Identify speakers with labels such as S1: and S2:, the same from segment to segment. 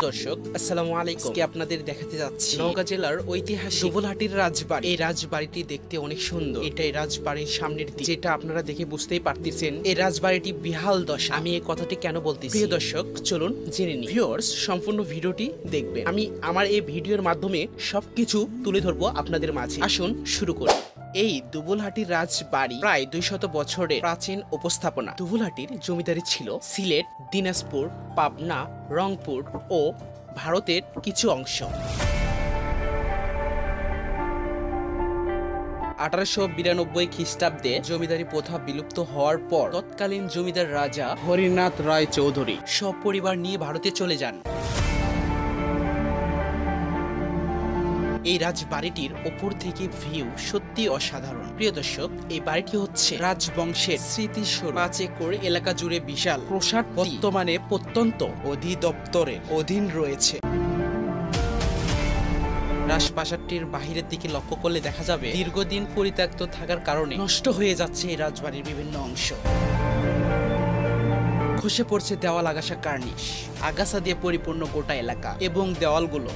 S1: দর্শক আসসালামু আলাইকুম। আজকে আপনাদের দেখাতে যাচ্ছি নওগাঁ জেলার ঐতিহাসিক দুবুলহাটির রাজবাড়ি। এই রাজবাড়িটি দেখতে অনেক সুন্দর। এটাই রাজবাড়ির সামনের দিক, যেটা আপনারা দেখে বুঝতেই পারতেছেন এই রাজবাড়িটি বিহাল দশা। আমি এই কথাটি কেন বলতেছি, প্রিয় দর্শক চলুন জেনে নিই। ভিউয়ার্স, সম্পূর্ণ ভিডিওটি দেখবেন। আমি আমার এই ভিডিওর মাধ্যমে সবকিছু তুলে ধরবো আপনাদের মাঝে। আসুন শুরু করি। এই দুবুলহাটির রাজবাড়ি প্রায় 200 বছরের প্রাচীন উপস্থাপনা। দুবুলহাটির জমিদারি ছিল সিলেট, দিনাজপুর, পাবনা, রংপুর ও ভারতের কিছু অংশ। 1892 খ্রিস্টাব্দে জমিদারি প্রথা বিলুপ্ত হওয়ার পর তৎকালীন জমিদার রাজা হরিনাথ রায় চৌধুরী সপরিবার নিয়ে ভারতে চলে যান। এই রাজবাড়িটির ওপর থেকে ভিউ সত্যি অসাধারণ। প্রিয় দর্শক, এই বাড়িটি হচ্ছে রাজবংশের স্মৃতিস্বরূপ। 5 একর এলাকা জুড়ে বিশাল প্রসাদ বর্তমানে প্রত্যন্ত অধিদপ্তরের অধীন রয়েছে। রাজপ্রাসাদটির বাহিরের দিকে লক্ষ্য করলে দেখা যাবে দীর্ঘদিন পরিত্যক্ত থাকার কারণে নষ্ট হয়ে যাচ্ছে এই রাজবাড়ির বিভিন্ন অংশ। খসে পড়ছে দেওয়াল, আগাছা, কার্নিশ, আগাছা দিয়ে পরিপূর্ণ গোটা এলাকা এবং দেওয়ালগুলো।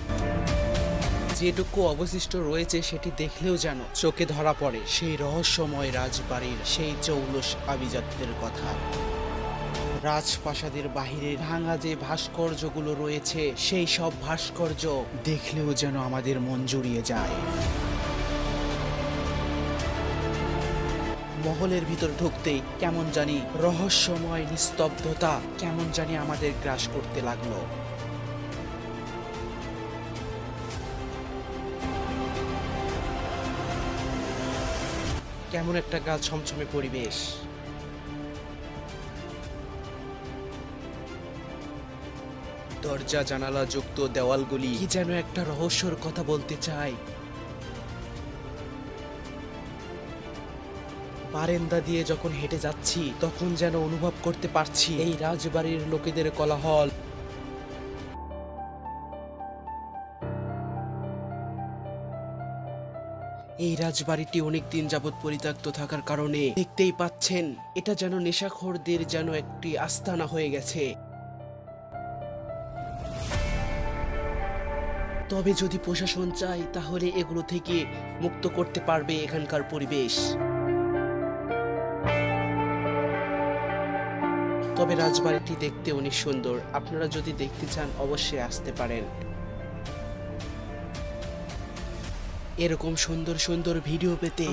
S1: যেটুকু অবশিষ্ট রয়েছে সেটি দেখলেও যেন চোখে ধরা পড়ে সেই রহস্যময় রাজবাড়ির সেই জৌলুস আভিজাত্যের কথা। রাজপ্রাসাদের বাহিরে ভাঙা যে ভাস্কর্যগুলো রয়েছে, সেই সব ভাস্কর্য দেখলেও যেন আমাদের মন জুড়িয়ে যায়। মহলের ভিতর ঢুকতেই কেমন জানি রহস্যময় নিস্তব্ধতা কেমন জানি আমাদের গ্রাস করতে লাগলো। কেমন একটা গা ছমছমে পরিবেশ। দরজা জানালা যুক্ত দেওয়ালগুলি কি যেন একটা রহস্যর কথা বলতে চায়। বারান্দা দিয়ে যখন হেঁটে যাচ্ছি তখন যেন অনুভব করতে পারছি এই রাজবাড়ির লোকেদের কোলাহল। এই রাজবাড়িটি অনেকদিন যাবৎ পরিত্যক্ত থাকার কারণে দেখতেই পাচ্ছেন এটা যেন নেশাখোরদের যেন একটি আস্তানা হয়ে গেছে। তবে যদি প্রশাসন চায় তাহলে এগুলো থেকে মুক্ত করতে পারবে এখানকার পরিবেশ। তবে রাজবাড়িটি দেখতে অনেক সুন্দর। আপনারা যদি দেখতে চান অবশ্যই আসতে পারেন। এরকম সুন্দর সুন্দর ভিডিও পেতে